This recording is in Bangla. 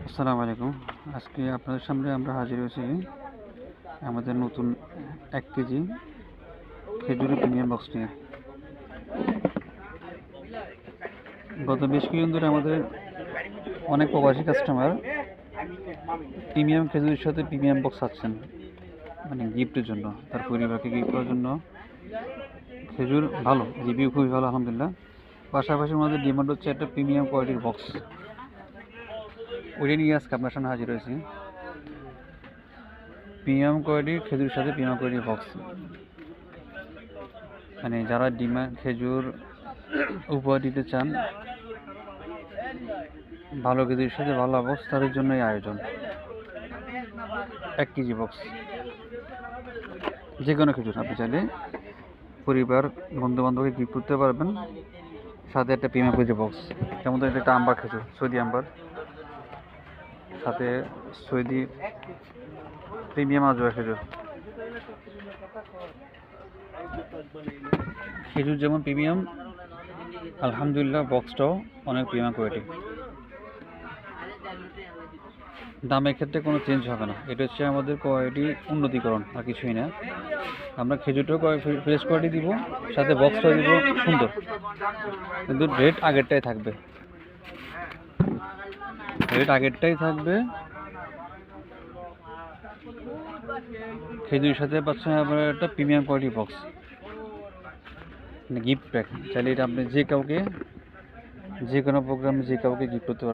আসসালামু আলাইকুম। আজকে আপনাদের সামনে আমরা হাজির হয়েছি আমাদের নতুন ১ কেজি খেজুরের প্রিমিয়াম বক্স নিয়ে। গত বেশ কিছুদিন ধরে আমাদের অনেক প্রবাসী কাস্টমার প্রিমিয়াম খেজুরের সাথে প্রিমিয়াম বক্স চাচ্ছেন, মানে গিফটের জন্য, তার পরিবারকে গিফট করার জন্য। খেজুর ভালো, রিভিউ খুবই ভালো আলহামদুলিল্লাহ। পাশাপাশি আমাদের ডিমান্ড হচ্ছে একটা প্রিমিয়াম কোয়ালিটির বক্স, ওইটা নিয়ে আজকে আপনার সামনে হাজির হয়েছি। প্রিমিয়াম কোয়ালিটির খেজুরের সাথে প্রিমিয়াম কোয়ালিটির বক্স, মানে যারা ডিমান্ড খেজুর উপহার দিতে চান ভালো খেজুরের সাথে ভালো বক্স, তাদের জন্যই আয়োজন। ১ কেজি বক্স, যে কোনো খেজুর আপনি চাইলে পরিবার বন্ধু বান্ধবকে গিফট করতে পারবেন, সাথে একটা প্রিমিয়াম খেজুর বক্স। যেমন ধরেন একটা আম্বার খেজুর, সৌদি আম্বার, সাথে সৌদি প্রিমিয়াম আজওয়া খেজুর। খেজুর যেমন প্রিমিয়াম, আলহামদুলিল্লাহ বক্সটাও অনেক প্রিমিয়াম কোয়ালিটি। দামের ক্ষেত্রে কোনো চেঞ্জ হবে না, এটা হচ্ছে আমাদের কোয়ালিটি উন্নতিকরণ, আর কিছুই না। আমরা খেজুরটাও ফ্রেশ কোয়ালিটি দিব, সাথে বক্সটাও দিব সুন্দর, কিন্তু রেট আগেরটাই থাকবে। খেজুরের সাথে পাচ্ছেন আপনার একটা প্রিমিয়াম কোয়ালিটি বক্স, মানে গিফট প্যাক। চাইলে এটা আপনি যে কোনো প্রোগ্রামে যে কাউকে গিফট করতে পারবেন।